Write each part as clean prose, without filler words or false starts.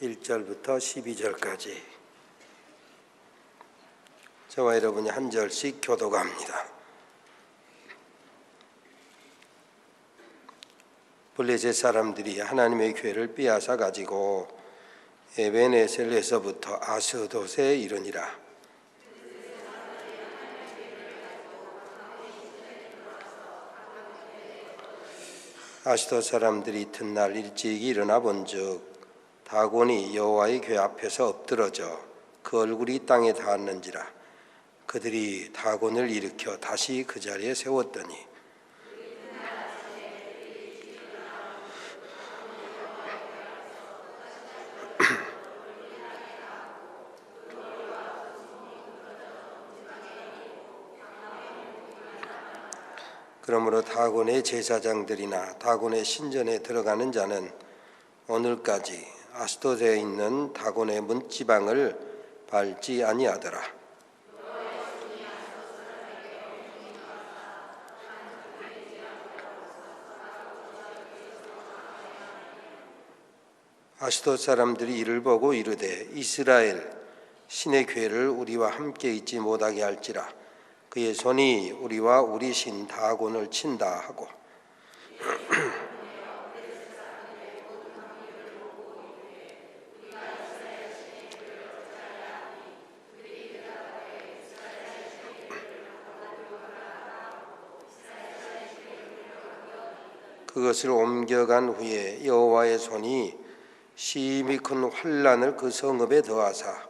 1절부터 12절까지 저와 여러분이 한 절씩 교독합니다. 블레셋 사람들이 하나님의 교회를 빼앗아 가지고 에베네셀에서부터 아스돗에 이르니라. 아스돗 사람들이 이튿날 일찍 일어나 본즉 다곤이 여호와의 궤 앞에서 엎드러져 그 얼굴이 땅에 닿았는지라. 그들이 다곤을 일으켜 다시 그 자리에 세웠더니 그러므로 다곤의 제사장들이나 다곤의 신전에 들어가는 자는 오늘까지 아스돗에 있는 다곤의 문지방을 밟지 아니하더라. 아스돗 사람들이 이를 보고 이르되 이스라엘 신의 궤를 우리와 함께 있지 못하게 할지라. 그의 손이 우리와 우리 신 다곤을 친다 하고 그것을 옮겨간 후에 여호와의 손이 심히 큰 환난을 그 성읍에 더하사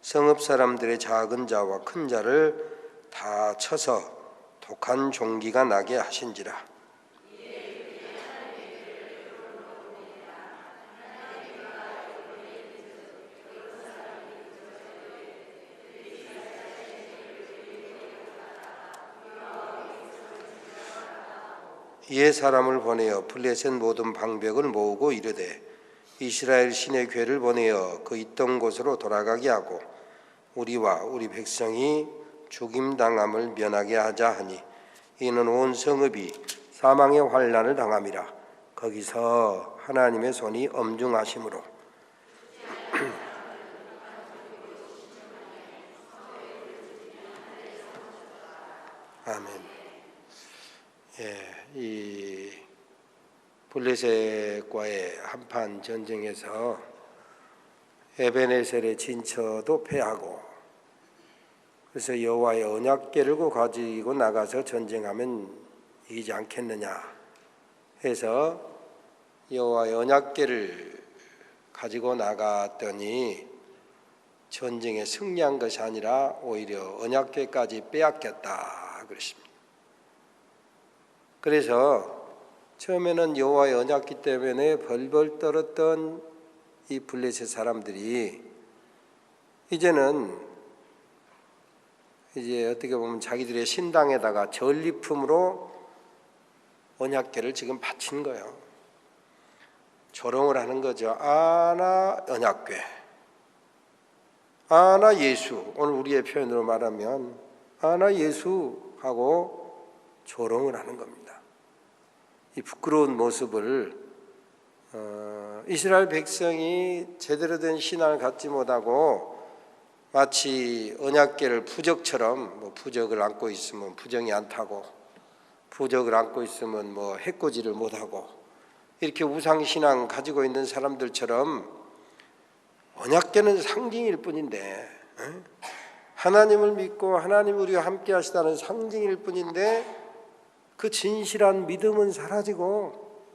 성읍 사람들의 작은 자와 큰 자를 다 쳐서 독한 종기가 나게 하신지라. 이에 사람을 보내어 블레셋 모든 방백을 모으고 이르되 이스라엘 신의 궤를 보내어 그 있던 곳으로 돌아가게 하고 우리와 우리 백성이 죽임당함을 면하게 하자 하니 이는 온 성읍이 사망의 환난을 당함이라. 거기서 하나님의 손이 엄중하심으로 아멘. 이 블레셋과의 한판 전쟁에서 에베네셀의 진처도 패하고 그래서 여호와의 언약궤를 가지고 나가서 전쟁하면 이기지 않겠느냐 해서 여호와의 언약궤를 가지고 나갔더니 전쟁에 승리한 것이 아니라 오히려 언약궤까지 빼앗겼다 그랬습니다. 그래서 처음에는 여호와의 언약궤 때문에 벌벌 떨었던 이 블레셋 사람들이 이제는 어떻게 보면 자기들의 신당에다가 전리품으로 언약궤를 지금 바친 거예요. 조롱을 하는 거죠. 아나 언약궤, 아나 예수. 오늘 우리의 표현으로 말하면 아나 예수하고 조롱을 하는 겁니다. 이 부끄러운 모습을 이스라엘 백성이 제대로 된 신앙을 갖지 못하고 마치 언약궤를 부적처럼 부적을 안고 있으면 부정이 안 타고 부적을 안고 있으면 해코지를 못하고 이렇게 우상신앙 가지고 있는 사람들처럼 언약궤는 상징일 뿐인데 하나님을 믿고 하나님 우리와 함께 하시다는 상징일 뿐인데 그 진실한 믿음은 사라지고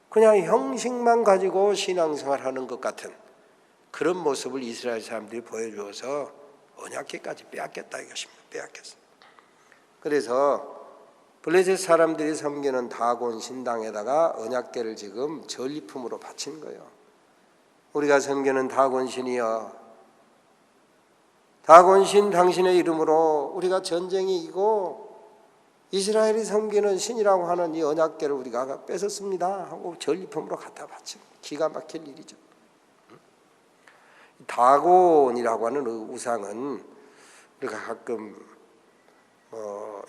그냥 형식만 가지고 신앙생활하는 것 같은 그런 모습을 이스라엘 사람들이 보여주어서 언약궤까지 빼앗겼다 이것입니다. 빼앗겼습니다. 그래서 블레셋 사람들이 섬기는 다곤 신당에다가 언약궤를 지금 전리품으로 바친 거예요. 우리가 섬기는 다곤 신이여, 다곤 신 당신의 이름으로 우리가 전쟁이 이기고 이스라엘이 섬기는 신이라고 하는 이 언약궤를 우리가 뺏었습니다 하고 전리품으로 갖다 바친 기가 막힐 일이죠. 다곤이라고 하는 우상은 우리가 가끔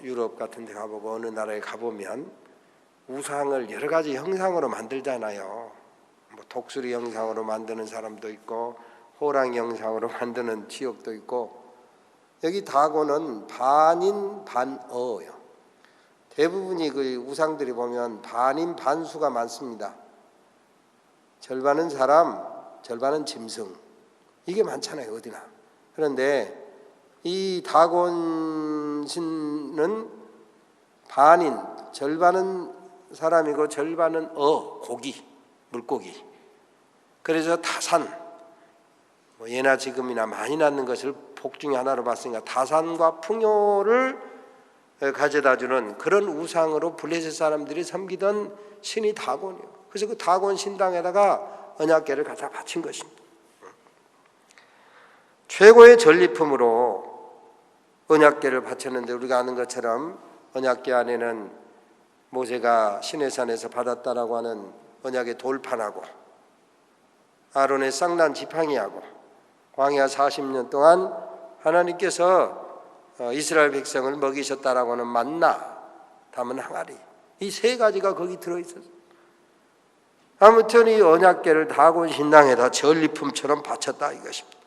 유럽 같은 데 가보고 어느 나라에 가보면 우상을 여러 가지 형상으로 만들잖아요. 뭐 독수리 형상으로 만드는 사람도 있고 호랑이 형상으로 만드는 지역도 있고, 여기 다곤은 반인 반어예요. 대부분이 그 우상들이 보면 반인 반수가 많습니다. 절반은 사람, 절반은 짐승, 이게 많잖아요 어디나. 그런데 이 다곤 신은 반인, 절반은 사람이고 절반은 고기, 물고기. 그래서 타산, 뭐 예나 지금이나 많이 낳는 것을 복 중에 하나로 봤으니까 타산과 풍요를 가져다주는 그런 우상으로 블레셋 사람들이 섬기던 신이 다곤이에요. 그래서 그 다곤 신당에다가 언약궤를 갖다 바친 것입니다. 최고의 전리품으로 언약궤를 바쳤는데, 우리가 아는 것처럼 언약궤 안에는 모세가 시내산에서 받았다라고 하는 언약의 돌판하고 아론의 쌍난 지팡이하고 광야 40년 동안 하나님께서 이스라엘 백성을 먹이셨다라고 하는 만나 담은 항아리, 이 세 가지가 거기 들어있었어요. 아무튼 이 언약궤를 다곤 신당에다 전리품처럼 바쳤다 이것입니다.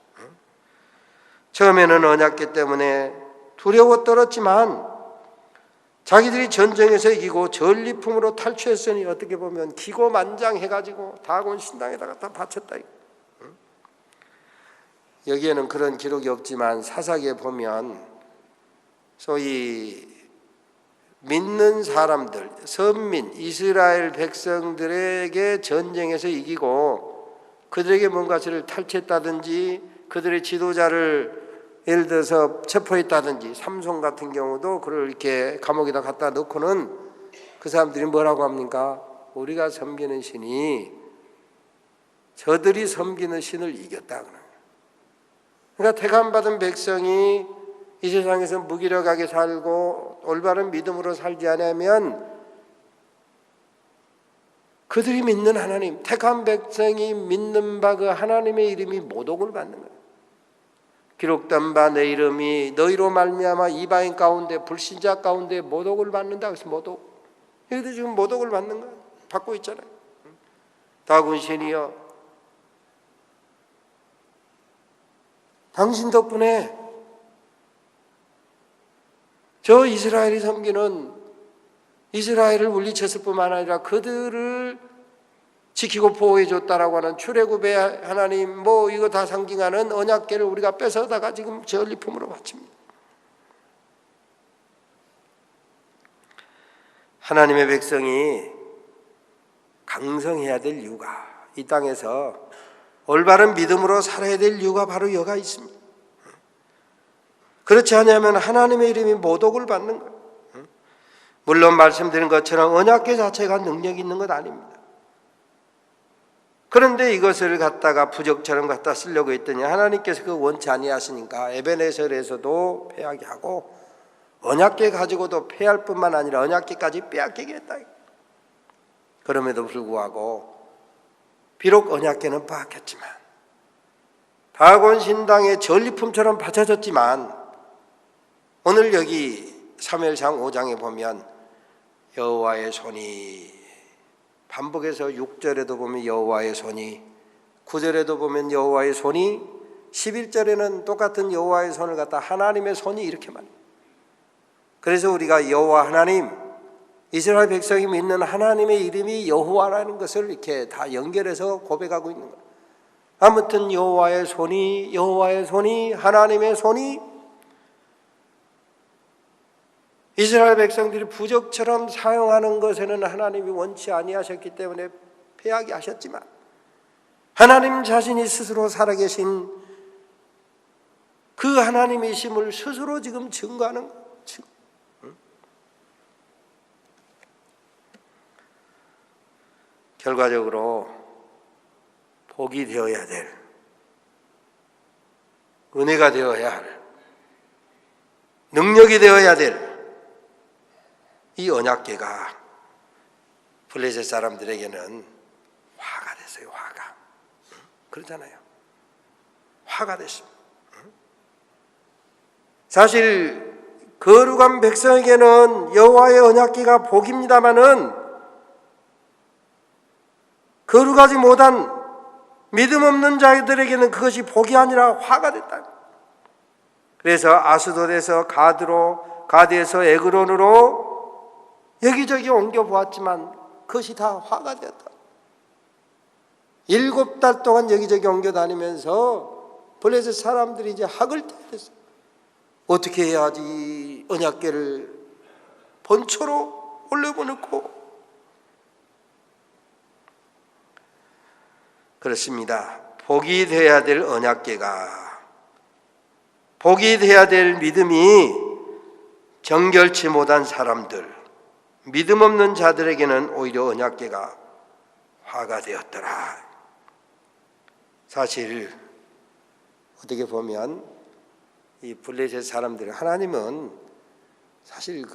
처음에는 언약궤 때문에 두려워 떨었지만 자기들이 전쟁에서 이기고 전리품으로 탈취했으니 어떻게 보면 기고만장해가지고 다곤 신당에다가 다 바쳤다. 여기에는 그런 기록이 없지만 사사기에 보면 소위 믿는 사람들, 선민, 이스라엘 백성들에게 전쟁에서 이기고 그들에게 뭔가를 탈취했다든지 그들의 지도자를 예를 들어서 체포했다든지, 삼손 같은 경우도 그를 이렇게 감옥에다 갖다 넣고는 그 사람들이 뭐라고 합니까? 우리가 섬기는 신이 저들이 섬기는 신을 이겼다. 그러니까 택함받은 백성이 이 세상에서 무기력하게 살고 올바른 믿음으로 살지 않으면 그들이 믿는 하나님, 택한 백성이 믿는 바 그 하나님의 이름이 모독을 받는 거예요. 기록된 바 내 이름이 너희로 말미암아 이방인 가운데 불신자 가운데 모독을 받는다. 그래서 모독, 여기도 지금 모독을 받는 거예요. 받고 있잖아요. 다곤 신이여, 당신 덕분에 저 이스라엘이 섬기는 이스라엘을 물리쳤을 뿐만 아니라 그들을 지키고 보호해 줬다라고 하는 출애굽의 하나님, 뭐 이거 다 상징하는 언약궤를 우리가 뺏어다가 지금 전리품으로 바칩니다. 하나님의 백성이 강성해야 될 이유가, 이 땅에서 올바른 믿음으로 살아야 될 이유가 바로 여가 있습니다. 그렇지 않으면 하나님의 이름이 모독을 받는 거예요. 물론 말씀드린 것처럼 언약궤 자체가 능력이 있는 것 아닙니다. 그런데 이것을 갖다가 부적처럼 갖다 쓰려고 했더니 하나님께서 그 원치 아니하시니까 에베네셀에서도 패하게 하고 언약궤 가지고도 패할 뿐만 아니라 언약궤까지 빼앗기게 했다. 그럼에도 불구하고 비록 언약궤는 빼앗겼지만 다곤 신당의 전리품처럼 바쳐졌지만, 오늘 여기 사무엘상 5장에 보면 여호와의 손이, 반복해서 6절에도 보면 여호와의 손이, 9절에도 보면 여호와의 손이, 11절에는 똑같은 여호와의 손을 갖다 하나님의 손이 이렇게 말해요. 그래서 우리가 여호와 하나님, 이스라엘 백성이 믿는 하나님의 이름이 여호와라는 것을 이렇게 다 연결해서 고백하고 있는 거예요. 아무튼 여호와의 손이, 여호와의 손이, 하나님의 손이, 이스라엘 백성들이 부적처럼 사용하는 것에는 하나님이 원치 아니하셨기 때문에 패하게 하셨지만 하나님 자신이 스스로 살아계신 그 하나님이심을 스스로 지금 증거하는 거예요. 결과적으로 복이 되어야 될, 은혜가 되어야 할, 능력이 되어야 될 이 언약궤가 블레셋 사람들에게는 화가 됐어요. 화가. 그러잖아요. 화가 됐습니다. 사실 거룩한 백성에게는 여호와의 언약궤가 복입니다마는 거룩하지 못한 믿음 없는 자들에게는 그것이 복이 아니라 화가 됐다. 그래서 아스돗에서 가드로, 가드에서 에그론으로 여기저기 옮겨보았지만 그것이 다 화가 되었다. 7달 동안 여기저기 옮겨 다니면서 블레셋 사람들이 이제 학을 떼야 됐어요. 어떻게 해야지 언약궤를 본초로 올려보놓고. 그렇습니다. 복이 되어야 될 언약궤가, 복이 되어야 될 믿음이 정결치 못한 사람들, 믿음 없는 자들에게는 오히려 언약궤가 화가 되었더라. 사실 어떻게 보면 이 블레셋 사람들, 하나님은 사실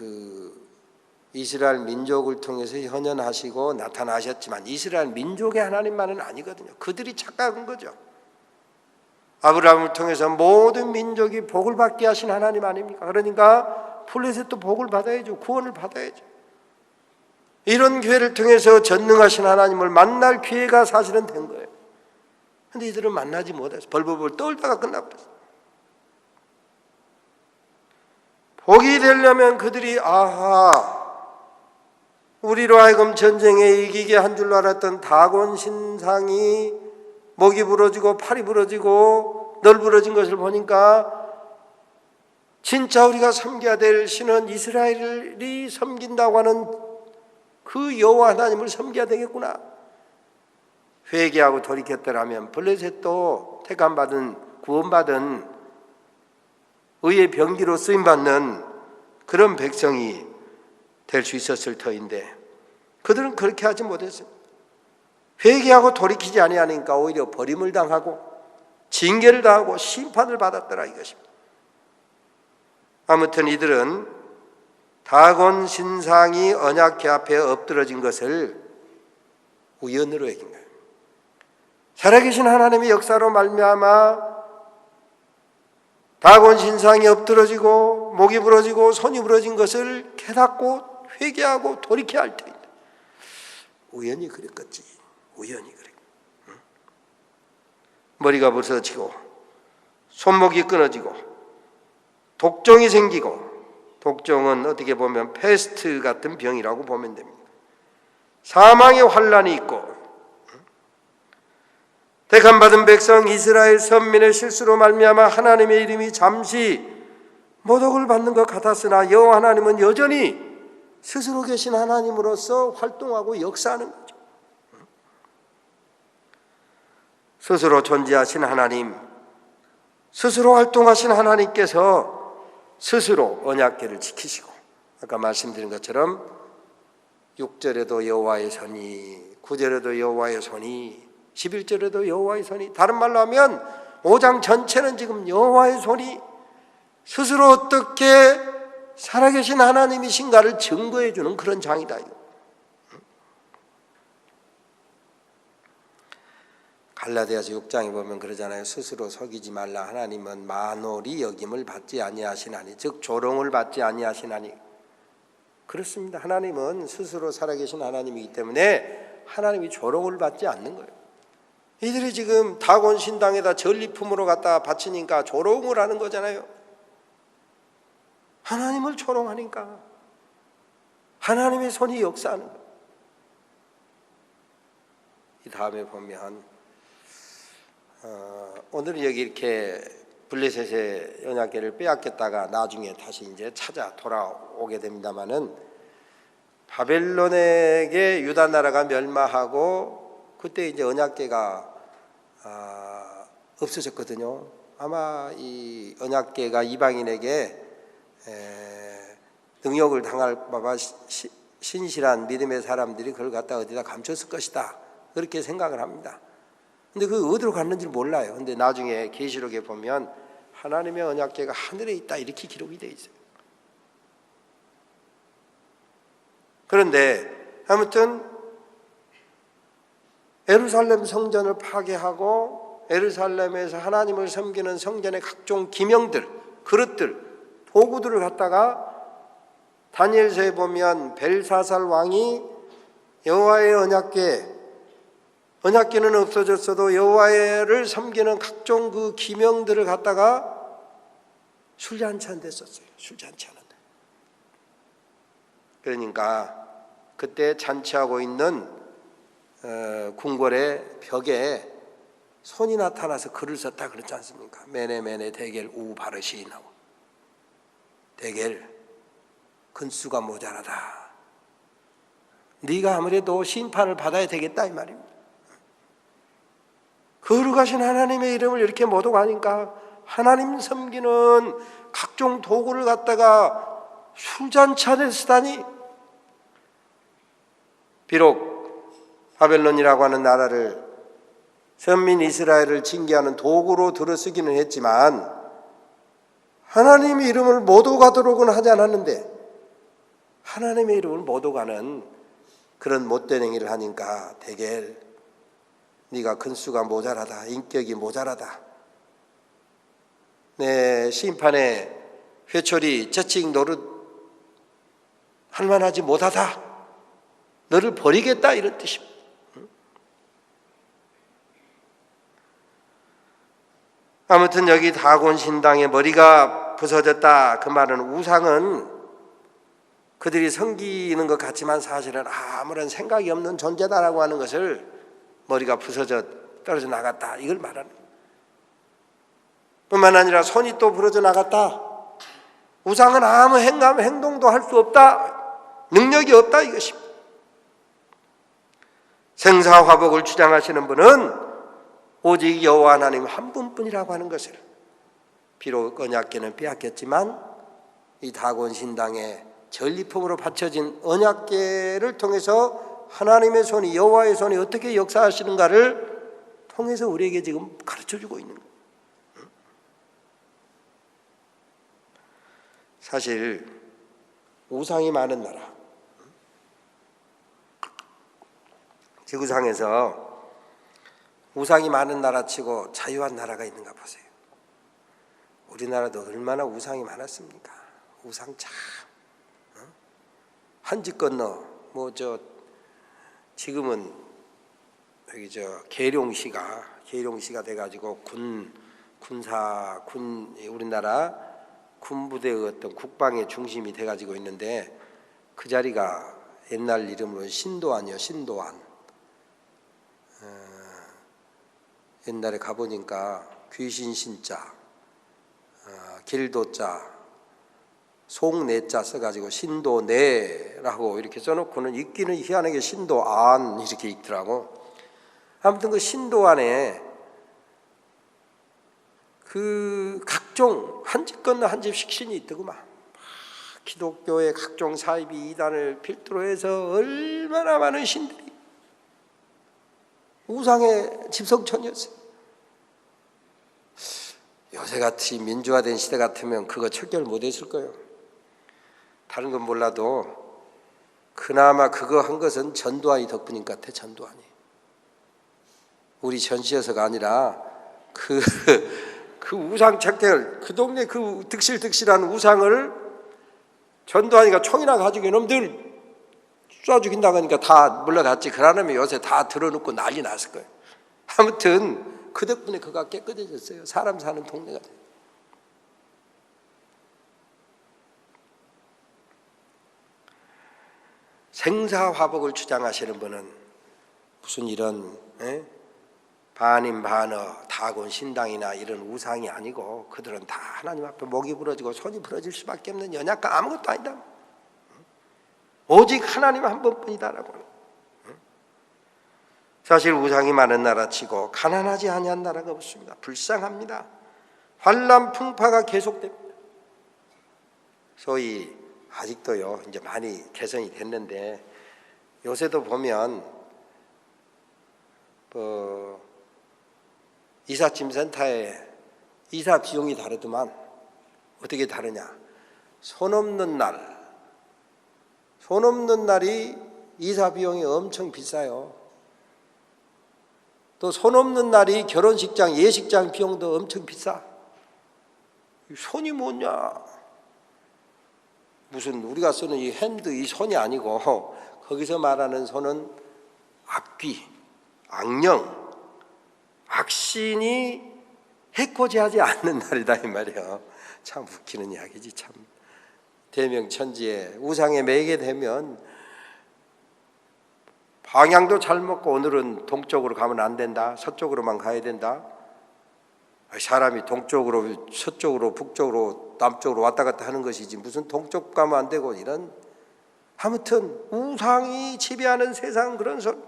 이스라엘 민족을 통해서 현현하시고 나타나셨지만 이스라엘 민족의 하나님만은 아니거든요. 그들이 착각한 거죠. 아브라함을 통해서 모든 민족이 복을 받게 하신 하나님 아닙니까? 그러니까 블레셋도 복을 받아야죠. 구원을 받아야죠. 이런 기회를 통해서 전능하신 하나님을 만날 기회가 사실은 된 거예요. 그런데 이들은 만나지 못해서 벌벌벌 떨다가 끝나버렸어요. 복이 되려면 그들이 우리로 하여금 전쟁에 이기게 한 줄로 알았던 다곤 신상이 목이 부러지고 팔이 부러지고 널브러진 것을 보니까 진짜 우리가 섬겨야 될 신은 이스라엘이 섬긴다고 하는 그 여호와 하나님을 섬겨야 되겠구나. 회개하고 돌이켰더라면 블레셋도 택함받은, 구원받은 의의 병기로 쓰임받는 그런 백성이 될 수 있었을 터인데 그들은 그렇게 하지 못했어요. 회개하고 돌이키지 아니하니까 오히려 버림을 당하고 징계를 당하고 심판을 받았더라 이것입니다. 아무튼 이들은 다곤 신상이 언약궤 앞에 엎드러진 것을 우연으로 여긴 거예요. 살아계신 하나님의 역사로 말미암아 다곤 신상이 엎드러지고 목이 부러지고 손이 부러진 것을 깨닫고 회개하고 돌이켜야 할 터인데 우연히 그랬겠지. 우연히 그래. 머리가 부서지고 손목이 끊어지고 독종이 생기고, 독종은 어떻게 보면 패스트 같은 병이라고 보면 됩니다. 사망의 환란이 있고, 택함받은 백성 이스라엘 선민의 실수로 말미암아 하나님의 이름이 잠시 모독을 받는 것 같았으나 여호와 하나님은 여전히 스스로 계신 하나님으로서 활동하고 역사하는 거죠. 스스로 존재하신 하나님, 스스로 활동하신 하나님께서 스스로 언약궤를 지키시고, 아까 말씀드린 것처럼 6절에도 여호와의 손이, 9절에도 여호와의 손이, 11절에도 여호와의 손이, 다른 말로 하면 5장 전체는 지금 여호와의 손이 스스로 어떻게 살아계신 하나님이신가를 증거해 주는 그런 장이다. 갈라디아서 6장에 보면 그러잖아요. 스스로 속이지 말라. 하나님은 만홀이 여김을 받지 아니하시나니, 즉 조롱을 받지 아니하시나니. 그렇습니다. 하나님은 스스로 살아계신 하나님이기 때문에 하나님이 조롱을 받지 않는 거예요. 이들이 지금 다곤 신당에다 전리품으로 갖다 바치니까 조롱을 하는 거잖아요. 하나님을 조롱하니까 하나님의 손이 역사하는 거예요. 이 다음에 보면 오늘은 여기 이렇게 블레셋의 언약궤를 빼앗겼다가 나중에 다시 이제 찾아 돌아오게 됩니다만은, 바벨론에게 유다 나라가 멸망하고 그때 이제 언약궤가 없어졌거든요. 아마 이 언약궤가 이방인에게 능욕을 당할까봐 신실한 믿음의 사람들이 그걸 갖다 어디다 감췄을 것이다, 그렇게 생각을 합니다. 근데 그 어디로 갔는지 몰라요. 근데 나중에 계시록에 보면 하나님의 언약궤가 하늘에 있다, 이렇게 기록이 되어 있어요. 그런데 아무튼 예루살렘 성전을 파괴하고 예루살렘에서 하나님을 섬기는 성전의 각종 기명들, 그릇들, 도구들을 갖다가 다니엘서에 보면 벨사살 왕이 여호와의 언약궤 언약궤는 없어졌어도 여호와를 섬기는 각종 그 기명들을 갖다가 술잔치한 데 썼어요. 술잔치 하는데. 그러니까 그때 잔치하고 있는 궁궐의 벽에 손이 나타나서 글을 썼다 그랬지 않습니까? 메네메네 데겔 우 바르시 나오. 데겔 근수가 모자라다. 네가 아무래도 심판을 받아야 되겠다 이 말입니다. 거룩하신 하나님의 이름을 이렇게 모독하니까 하나님 섬기는 각종 도구를 갖다가 술잔치 안에 쓰다니. 비록 바벨론이라고 하는 나라를 선민 이스라엘을 징계하는 도구로 들어쓰기는 했지만 하나님의 이름을 모독하도록은 하지 않았는데 하나님의 이름을 모독하는 그런 못된 행위를 하니까 대개 네가 근수가 모자라다, 인격이 모자라다, 내 심판의 회초리 저칭 노릇 할만하지 못하다, 너를 버리겠다 이런 뜻입니다. 아무튼 여기 다곤 신당의 머리가 부서졌다 그 말은 우상은 그들이 섬기는 것 같지만 사실은 아무런 생각이 없는 존재다라고 하는 것을 머리가 부서져 떨어져 나갔다 이걸 말하는 거예요. 뿐만 아니라 손이 또 부러져 나갔다. 우상은 아무 행동도 할 수 없다. 능력이 없다 이것입니다. 생사화복을 주장하시는 분은 오직 여호와 하나님 한 분뿐이라고 하는 것을, 비록 언약궤는 빼앗겼지만 이 다곤 신당의 전리품으로 바쳐진 언약궤를 통해서 하나님의 손이, 여호와의 손이 어떻게 역사하시는가를 통해서 우리에게 지금 가르쳐주고 있는 거예요. 사실 우상이 많은 나라, 지구상에서 우상이 많은 나라치고 자유한 나라가 있는가 보세요. 우리나라도 얼마나 우상이 많았습니까? 우상 참. 한 집 건너 지금은 여기 계룡시가 돼가지고 우리나라 군부대의 어떤 국방의 중심이 돼가지고 있는데 그 자리가 옛날 이름으로 신도안이요. 신도안. 옛날에 가보니까 귀신 신자, 길도자, 송내자 써가지고 신도내라고 이렇게 써놓고는 읽기는 희한하게 신도안 이렇게 읽더라고. 아무튼 그 신도안에 그 각종 한 집 건너 한 집씩 신이 있더구만. 기독교의 각종 사이비 이단을 필두로 해서 얼마나 많은 신들이 우상의 집성촌이었어요. 요새같이 민주화된 시대 같으면 그거 척결 못했을 거예요. 다른 건 몰라도 그나마 그거 한 것은 전두환이 덕분인 것 같아. 전두환이. 우리 전시여서가 아니라 그 우상 척결, 그 동네 그 득실득실한 우상을 전두환이가 총이나 가지고 이놈들 쏴 죽인다고 하니까 다 물러갔지. 그러려면 요새 다 들어놓고 난리 났을 거예요. 아무튼 그 덕분에 그가 깨끗해졌어요. 사람 사는 동네가 돼요. 생사화복을 주장하시는 분은 무슨 이런 반임 반어 다곤 신당이나 이런 우상이 아니고 그들은 다 하나님 앞에 목이 부러지고 손이 부러질 수밖에 없는 연약한 아무것도 아니다. 오직 하나님 한 분뿐이다라고. 사실 우상이 많은 나라치고 가난하지 아니한 나라가 없습니다. 불쌍합니다. 환난 풍파가 계속됩니다. 소위 아직도요 이제 많이 개선이 됐는데 요새도 보면 이삿짐센터에 이사 비용이 다르더만. 어떻게 다르냐? 손 없는 날이 이사 비용이 엄청 비싸요. 또 손 없는 날이 결혼식장, 예식장 비용도 엄청 비싸. 손이 뭐냐? 무슨 우리가 쓰는 이 핸드 이 손이 아니고 거기서 말하는 손은 악령, 악신이 해코지하지 않는 날이다 이 말이에요. 참 웃기는 이야기지. 참 대명천지에 우상에 매이게 되면 방향도 잘 먹고 오늘은 동쪽으로 가면 안 된다, 서쪽으로만 가야 된다. 사람이 동쪽으로 서쪽으로 북쪽으로 남쪽으로 왔다 갔다 하는 것이지 무슨 동쪽 가면 안 되고 이런, 아무튼 우상이 지배하는 세상 그런 소리.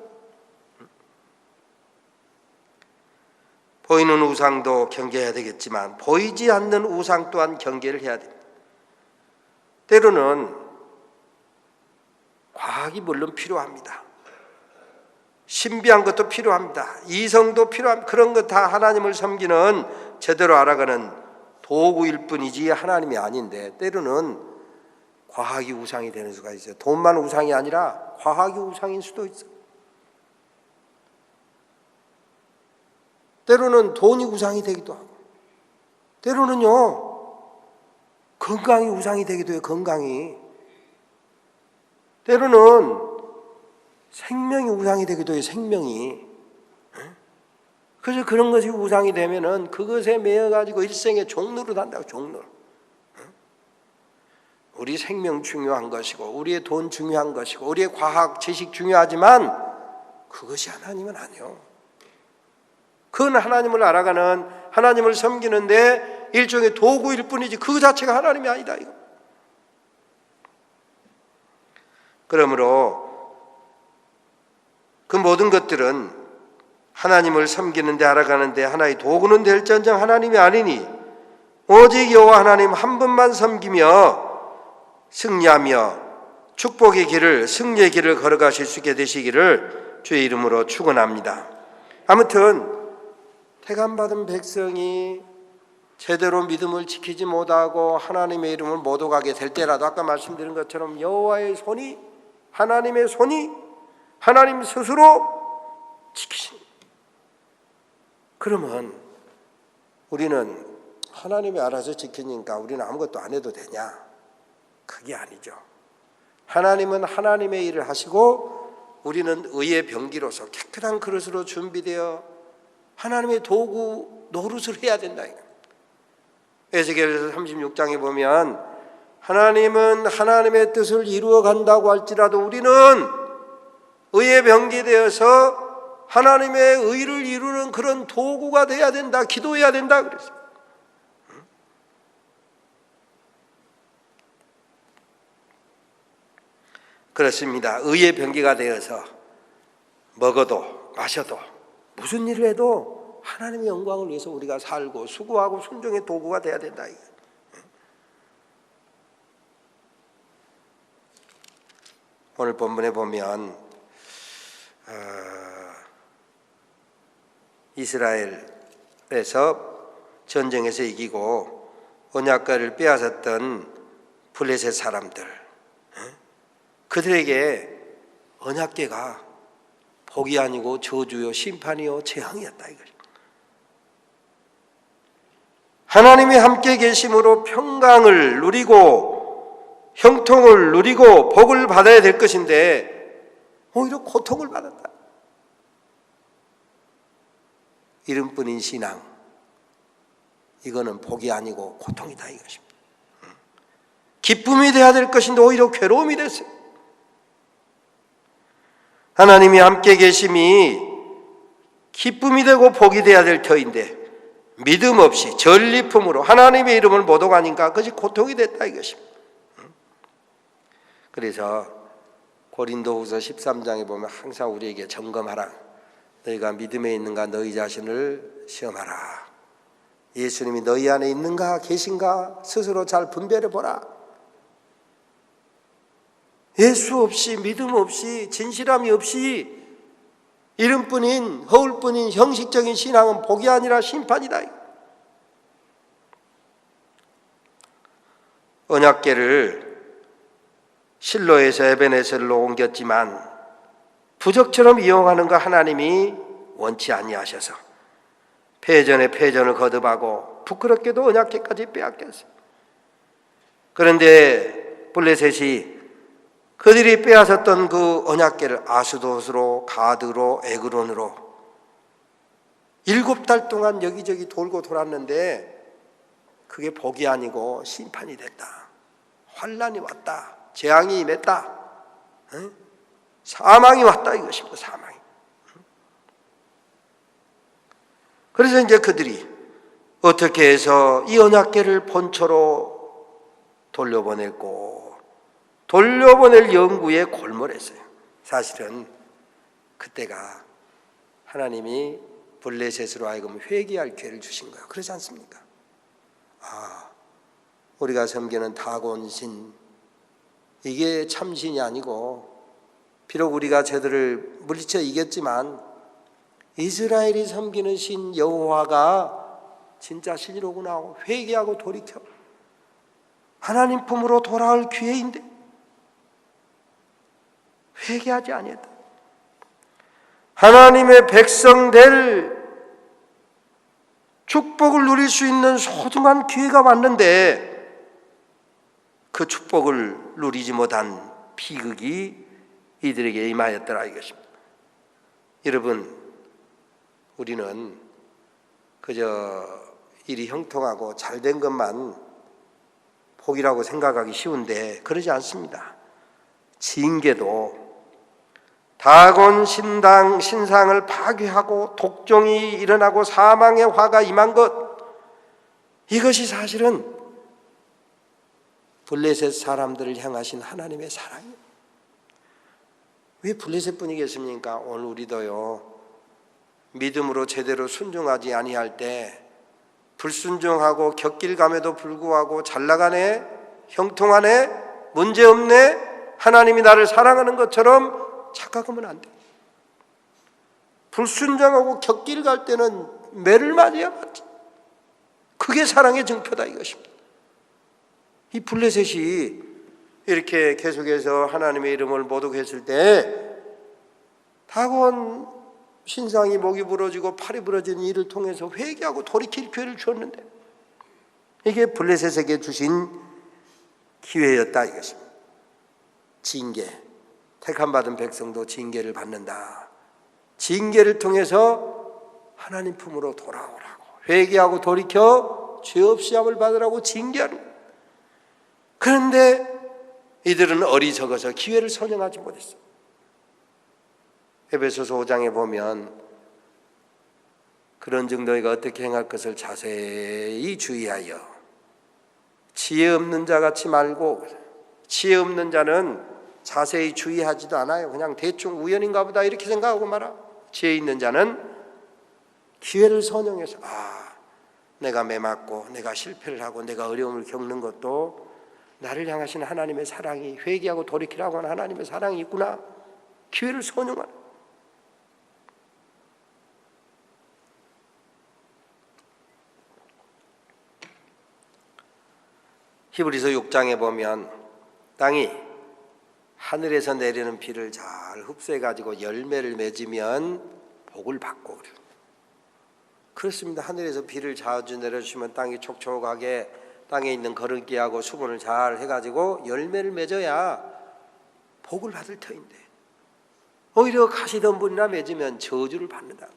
보이는 우상도 경계해야 되겠지만 보이지 않는 우상 또한 경계를 해야 됩니다. 때로는 과학이 물론 필요합니다. 신비한 것도 필요합니다. 이성도 필요합니다. 그런 것 다 하나님을 섬기는 제대로 알아가는 도구일 뿐이지 하나님이 아닌데, 때로는 과학이 우상이 되는 수가 있어요. 돈만 우상이 아니라 과학이 우상일 수도 있어요. 때로는 돈이 우상이 되기도 하고, 때로는요 건강이 우상이 되기도 해요. 건강이. 때로는 생명이 우상이 되기도 해요. 생명이. 그래서 그런 것이 우상이 되면은 그것에 매여가지고 일생의 종로를 한다고. 종로. 우리 생명 중요한 것이고 우리의 돈 중요한 것이고 우리의 과학 지식 중요하지만 그것이 하나님은 아니요. 그건 하나님을 알아가는, 하나님을 섬기는데 일종의 도구일 뿐이지 그 자체가 하나님이 아니다 이거. 그러므로 그 모든 것들은 하나님을 섬기는데 알아가는데 하나의 도구는 될지언정 하나님이 아니니 오직 여호와 하나님 한 분만 섬기며 승리하며 축복의 길을, 승리의 길을 걸어가실 수 있게 되시기를 주의 이름으로 축원합니다. 아무튼 택함받은 백성이 제대로 믿음을 지키지 못하고 하나님의 이름을 못 오가게 될 때라도 아까 말씀드린 것처럼 여호와의 손이, 하나님의 손이 하나님 스스로 지키신, 그러면 우리는 하나님이 알아서 지키니까 우리는 아무것도 안 해도 되냐? 그게 아니죠. 하나님은 하나님의 일을 하시고 우리는 의의 병기로서 깨끗한 그릇으로 준비되어 하나님의 도구 노릇을 해야 된다. 에스겔서 36장에 보면 하나님은 하나님의 뜻을 이루어 간다고 할지라도 우리는 의의 병기 되어서 하나님의 의를 이루는 그런 도구가 돼야 된다. 기도해야 된다 그랬어요. 그렇습니다. 의의 병기가 되어서 먹어도 마셔도 무슨 일을 해도 하나님의 영광을 위해서 우리가 살고 수고하고 순종의 도구가 돼야 된다. 오늘 본문에 보면 이스라엘에서 전쟁에서 이기고 언약궤를 빼앗았던 블레셋 사람들, 그들에게 언약궤가 복이 아니고 저주요 심판이요 재앙이었다 이거죠. 하나님이 함께 계심으로 평강을 누리고 형통을 누리고 복을 받아야 될 것인데 오히려 고통을 받았다. 이름뿐인 신앙, 이거는 복이 아니고 고통이다 이것입니다. 기쁨이 돼야 될 것인데 오히려 괴로움이 됐어요. 하나님이 함께 계심이 기쁨이 되고 복이 돼야 될 터인데 믿음 없이 전리품으로 하나님의 이름을 못 오가니까 그것이 고통이 됐다 이것입니다. 그래서 고린도후서 13장에 보면 항상 우리에게 점검하라. 너희가 믿음에 있는가 너희 자신을 시험하라. 예수님이 너희 안에 있는가 계신가 스스로 잘 분별해 보라. 예수 없이 믿음 없이 진실함이 없이 이름뿐인 허울뿐인 형식적인 신앙은 복이 아니라 심판이다. 언약궤를 실로에서 에베네셀로 옮겼지만 부적처럼 이용하는 거 하나님이 원치 아니하셔서 패전에 패전을 거듭하고 부끄럽게도 언약궤까지 빼앗겼어요. 그런데 블레셋이 그들이 빼앗았던 그 언약궤를 아스돗으로 가드로 에그론으로 7달 동안 여기저기 돌고 돌았는데 그게 복이 아니고 심판이 됐다. 환난이 왔다. 재앙이 임했다. 사망이 왔다 이것입니다. 사망이. 그래서 이제 그들이 어떻게 해서 이 언약궤를 본초로 돌려보냈고 돌려보낼 연구에 골몰했어요. 사실은 그때가 하나님이 블레셋으로 하여금 회개할 기회를 주신 거예요. 그렇지 않습니까? 우리가 섬기는 다곤신, 이게 참신이 아니고 비록 우리가 저들을 물리쳐 이겼지만 이스라엘이 섬기는 신 여호와가 진짜 신이로구나 회개하고 돌이켜 하나님 품으로 돌아올 기회인데 회개하지 아니했다. 하나님의 백성 될 축복을 누릴 수 있는 소중한 기회가 왔는데 그 축복을 누리지 못한 비극이 이들에게 임하였더라 이것입니다. 여러분, 우리는 그저 일이 형통하고 잘된 것만 복이라고 생각하기 쉬운데 그러지 않습니다. 징계도 다곤 신상을 파괴하고 독종이 일어나고 사망의 화가 임한 것, 이것이 사실은 블레셋 사람들을 향하신 하나님의 사랑이에요. 왜 블레셋 분이겠습니까? 오늘 우리도요, 믿음으로 제대로 순종하지 아니할 때 불순종하고 곁길감에도 불구하고 잘나가네, 형통하네, 문제없네, 하나님이 나를 사랑하는 것처럼 착각하면 안 돼. 불순종하고 곁길 갈 때는 매를 맞아야 맞지. 그게 사랑의 증표다 이것입니다. 이 블레셋이 이렇게 계속해서 하나님의 이름을 모독했을 때 다곤 신상이 목이 부러지고 팔이 부러진 일을 통해서 회개하고 돌이킬 기회를 주었는데 이게 블레셋에게 주신 기회였다 이것입니다. 징계, 택함받은 백성도 징계를 받는다. 징계를 통해서 하나님 품으로 돌아오라고, 회개하고 돌이켜 죄 없이 함을 받으라고 징계하는 거예요. 그런데 이들은 어리석어서 기회를 선용하지 못했어요. 에베소서 5장에 보면 그런 정도가 어떻게 행할 것을 자세히 주의하여 지혜 없는 자 같이 말고, 지혜 없는 자는 자세히 주의하지도 않아요. 그냥 대충 우연인가 보다 이렇게 생각하고 말아. 지혜 있는 자는 기회를 선용해서 내가 매맞고 내가 실패를 하고 내가 어려움을 겪는 것도 나를 향하신 하나님의 사랑이, 회개하고 돌이키라고 하는 하나님의 사랑이 있구나. 기회를 선용하는. 히브리서 6장에 보면 땅이 하늘에서 내리는 비를 잘 흡수해가지고 열매를 맺으면 복을 받고 그래요. 그렇습니다. 하늘에서 비를 자주 내려주시면 땅이 촉촉하게 땅에 있는 거름기하고 수분을 잘 해가지고 열매를 맺어야 복을 받을 터인데 오히려 가시덤불이나 맺으면 저주를 받는다.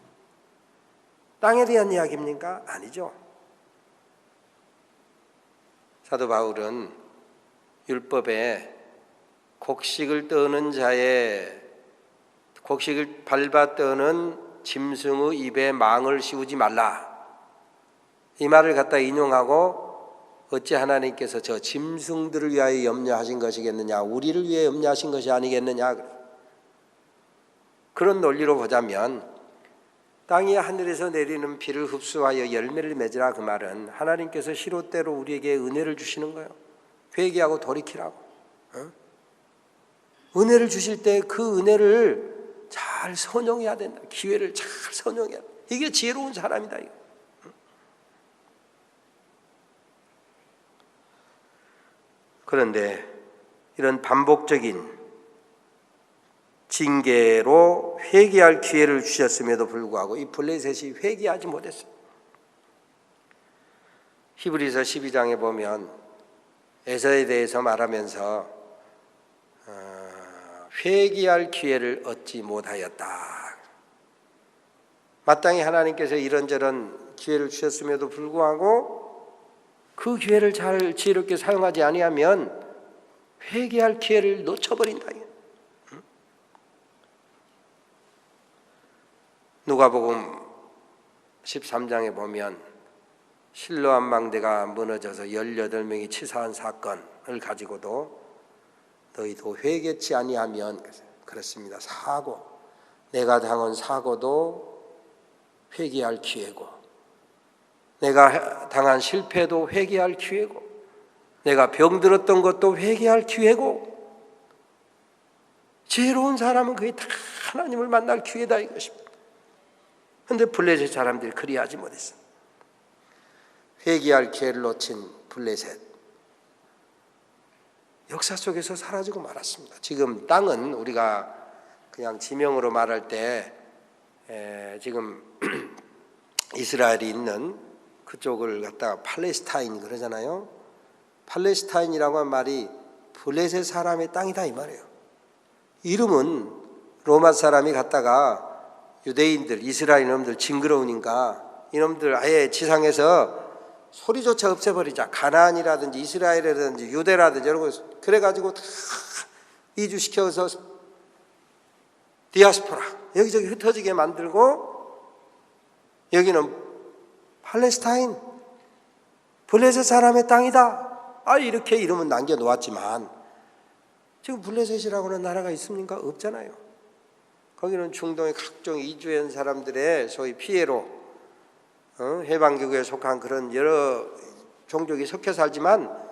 땅에 대한 이야기입니까? 아니죠. 사도 바울은 율법에 곡식을 떠는 자의 곡식을 밟아 떠는 짐승의 입에 망을 씌우지 말라, 이 말을 갖다 인용하고 어찌 하나님께서 저 짐승들을 위하여 염려하신 것이겠느냐, 우리를 위해 염려하신 것이 아니겠느냐. 그런 논리로 보자면 땅이 하늘에서 내리는 비를 흡수하여 열매를 맺으라, 그 말은 하나님께서 시로때로 우리에게 은혜를 주시는 거예요. 회개하고 돌이키라고. 은혜를 주실 때 그 은혜를 잘 선용해야 된다. 기회를 잘 선용해야 된다. 이게 지혜로운 사람이다. 이거. 그런데 이런 반복적인 징계로 회개할 기회를 주셨음에도 불구하고 이 블레셋이 회개하지 못했어요. 히브리서 12장에 보면 에서에 대해서 말하면서 회개할 기회를 얻지 못하였다. 마땅히 하나님께서 이런저런 기회를 주셨음에도 불구하고 그 기회를 잘 지혜롭게 사용하지 아니하면 회개할 기회를 놓쳐버린다. 누가복음 13장에 보면 실로암 망대가 무너져서 18명이 치사한 사건을 가지고도 너희도 회개치 아니하면, 그렇습니다, 사고, 내가 당한 사고도 회개할 기회고, 내가 당한 실패도 회개할 기회고, 내가 병들었던 것도 회개할 기회고, 지혜로운 사람은 그게 다 하나님을 만날 기회다 이것입니다. 그런데 블레셋 사람들이 그리하지 못했어. 회개할 기회를 놓친 블레셋, 역사 속에서 사라지고 말았습니다. 지금 땅은 우리가 그냥 지명으로 말할 때 지금 이스라엘이 있는 그쪽을 갖다가 팔레스타인 그러잖아요. 팔레스타인이라고 한 말이 블레셋 사람의 땅이다 이 말이에요. 이름은 로마 사람이 갖다가 유대인들, 이스라엘 놈들 징그러우니까 이놈들 아예 지상에서 소리조차 없애버리자. 가나안이라든지 이스라엘이라든지 유대라든지 이런 거 그래가지고 다 이주시켜서 디아스포라 여기저기 흩어지게 만들고, 여기는 팔레스타인 블레셋 사람의 땅이다, 이렇게 이름은 남겨놓았지만 지금 블레셋이라고 하는 나라가 있습니까? 없잖아요. 거기는 중동의 각종 이주한 사람들의 소위 피해로 해방기구에 속한 그런 여러 종족이 섞여 살지만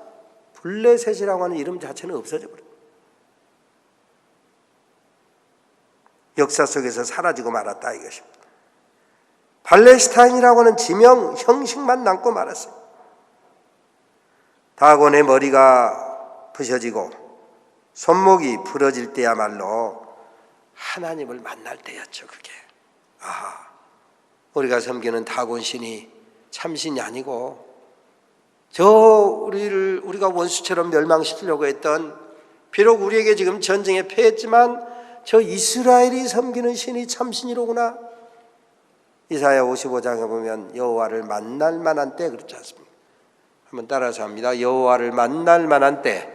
블레셋이라고 하는 이름 자체는 없어져 버려요. 역사 속에서 사라지고 말았다 이것입니다. 팔레스타인이라고 하는 지명 형식만 남고 말았어요. 다곤의 머리가 부셔지고 손목이 부러질 때야말로 하나님을 만날 때였죠. 그게 우리가 섬기는 다곤 신이 참신이 아니고 우리가 원수처럼 멸망시키려고 했던, 비록 우리에게 지금 전쟁에 패했지만 저 이스라엘이 섬기는 신이 참신이로구나. 이사야 55장에 보면 여호와를 만날 만한 때, 그렇지 않습니까? 한번 따라서 합니다. 여호와를 만날 만한 때,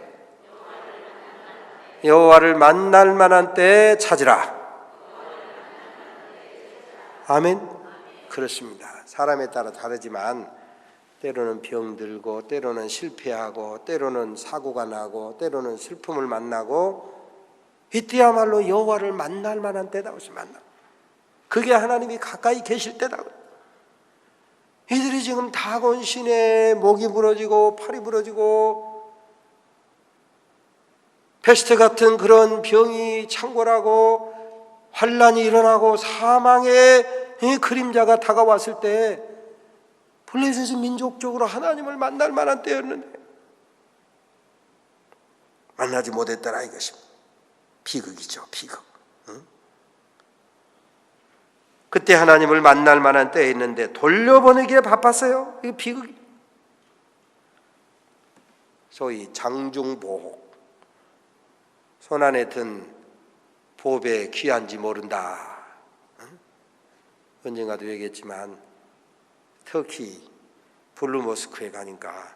여호와를 만날 만한 때 찾으라. 아멘. 그렇습니다. 사람에 따라 다르지만 때로는 병들고, 때로는 실패하고, 때로는 사고가 나고, 때로는 슬픔을 만나고, 이때야말로 여호와를 만날 만한 때다. 만나. 그게 하나님이 가까이 계실 때다. 이들이 지금 다곤 신의 목이 부러지고 팔이 부러지고 패스트 같은 그런 병이 창궐하고 환란이 일어나고 사망의 그림자가 다가왔을 때 블레셋은 민족적으로 하나님을 만날 만한 때였는데 만나지 못했더라 이것입니다. 비극이죠, 비극. 그때 하나님을 만날 만한 때였는데 돌려보내기에 바빴어요. 이거 비극이. 소위 장중보복, 손안에 든 보배 귀한지 모른다. 언젠가도 얘기했지만 터키 블루모스크에 가니까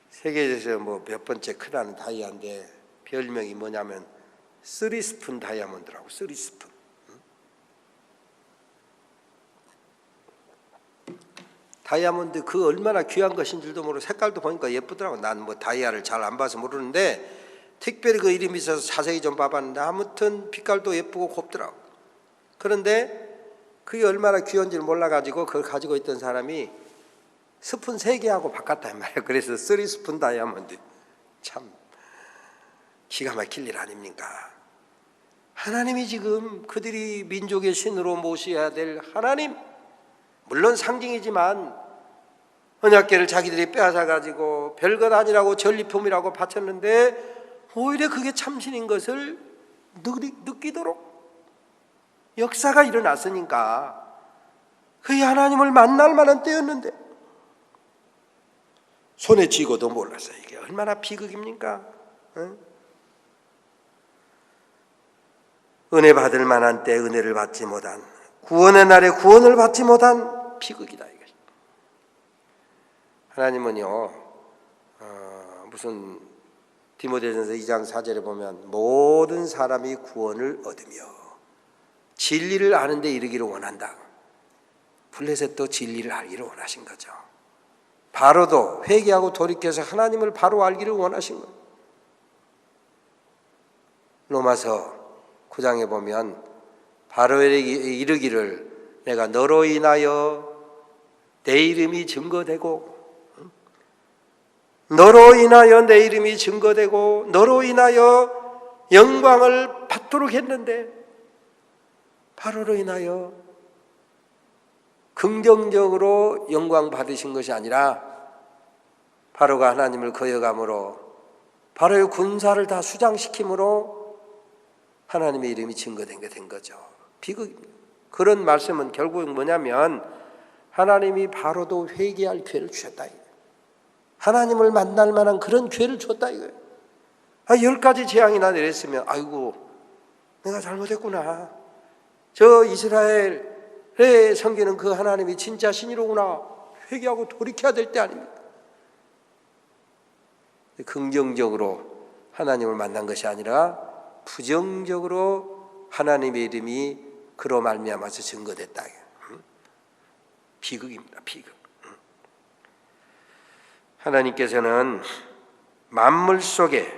세계에서 몇 번째 크다는 다이아인데 별명이 뭐냐면 3스푼 다이아몬드라고. 3스푼. 다이아몬드 그 얼마나 귀한 것인 줄도 모르고 색깔도 보니까 예쁘더라고. 난 다이아를 잘 안 봐서 모르는데 특별히 그 이름이 있어서 자세히 좀 봐봤는데 아무튼 빛깔도 예쁘고 곱더라고. 그런데 그게 얼마나 귀한지를 몰라가지고 그걸 가지고 있던 사람이 스푼 3개하고 바꿨단 말이에요. 그래서 3스푼 다이아몬드. 참 기가 막힐 일 아닙니까? 하나님이 지금 그들이 민족의 신으로 모셔야 될 하나님, 물론 상징이지만 언약궤를 자기들이 빼앗아가지고 별것 아니라고 전리품이라고 바쳤는데 오히려 그게 참신인 것을 느끼도록 역사가 일어났으니까 그게 하나님을 만날 만한 때였는데 손에 쥐고도 몰랐어요. 이게 얼마나 비극입니까? 은혜 받을 만한 때 은혜를 받지 못한 구원의 날에 구원을 받지 못한 비극이다 이거죠. 하나님은요 무슨 디모데전서 2장 4절에 보면 모든 사람이 구원을 얻으며 진리를 아는 데 이르기를 원한다. 블레셋도 진리를 알기를 원하신 거죠. 바로도 회개하고 돌이켜서 하나님을 바로 알기를 원하신 거예요. 로마서 9장에 보면 바로에게 이르기를 내가 너로 인하여 내 이름이 증거되고 너로 인하여 내 이름이 증거되고 너로 인하여 영광을 받도록 했는데 바로로 인하여 긍정적으로 영광 받으신 것이 아니라 바로가 하나님을 거역함으로 바로의 군사를 다 수장시킴으로 하나님의 이름이 증거된 게 된 거죠. 비극입니다. 그런 말씀은 결국 뭐냐면 하나님이 바로도 회개할 기회를 주셨다. 하나님을 만날 만한 그런 기회를 줬다 이거예요. 10가지 재앙이나 내렸으면 아이고 내가 잘못했구나. 저 이스라엘에 섬기는 그 하나님이 진짜 신이로구나. 회개하고 돌이켜야 될 때 아닙니까? 긍정적으로 하나님을 만난 것이 아니라 부정적으로 하나님의 이름이 그로 말미암아서 증거됐다. 비극입니다. 비극. 하나님께서는 만물 속에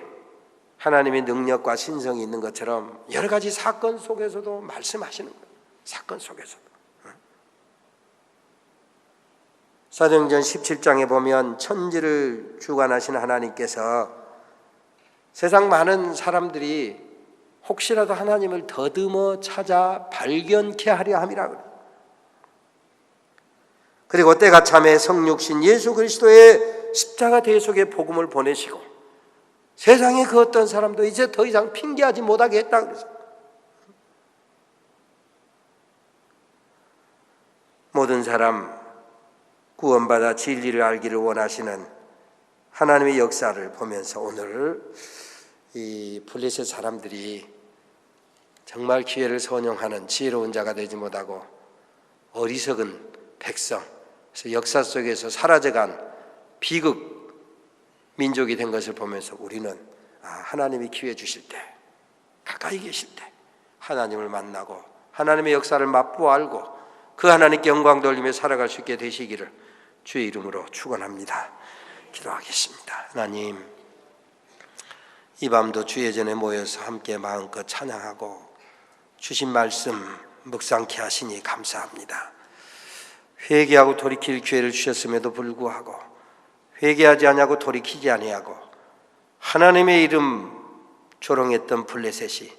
하나님의 능력과 신성이 있는 것처럼 여러 가지 사건 속에서도 말씀하시는 거예요. 사건 속에서도. 사도행전 17장에 보면 천지를 주관하시는 하나님께서 세상 많은 사람들이 혹시라도 하나님을 더듬어 찾아 발견케 하려 함이라 그래요. 그리고 때가 참에 성육신 예수 그리스도의 십자가 대속의 복음을 보내시고 세상에 그 어떤 사람도 이제 더 이상 핑계하지 못하게 했다 그래서 모든 사람 구원받아 진리를 알기를 원하시는 하나님의 역사를 보면서 오늘 이 블레셋 사람들이 정말 기회를 선용하는 지혜로운 자가 되지 못하고 어리석은 백성, 그래서 역사 속에서 사라져간 비극 민족이 된 것을 보면서 우리는 하나님이 기회 주실 때, 가까이 계실 때 하나님을 만나고 하나님의 역사를 맛보아 알고 그 하나님께 영광 돌리며 살아갈 수 있게 되시기를 주의 이름으로 축원합니다. 기도하겠습니다. 하나님, 이 밤도 주의 전에 모여서 함께 마음껏 찬양하고 주신 말씀 묵상케 하시니 감사합니다. 회개하고 돌이킬 기회를 주셨음에도 불구하고 회개하지 아니하고 돌이키지 아니하고 하나님의 이름 조롱했던 블레셋이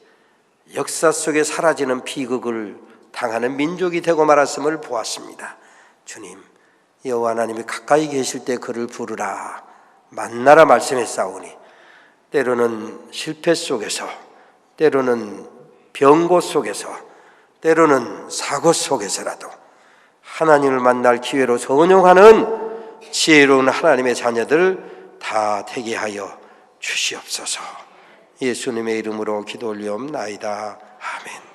역사 속에 사라지는 비극을 당하는 민족이 되고 말았음을 보았습니다. 주님, 여호와 하나님이 가까이 계실 때 그를 부르라 만나라 말씀했사오니 때로는 실패 속에서, 때로는 병고 속에서, 때로는 사고 속에서라도 하나님을 만날 기회로 선용하는 지혜로운 하나님의 자녀들 다 되게 하여 주시옵소서. 예수님의 이름으로 기도 올리옵나이다. 아멘.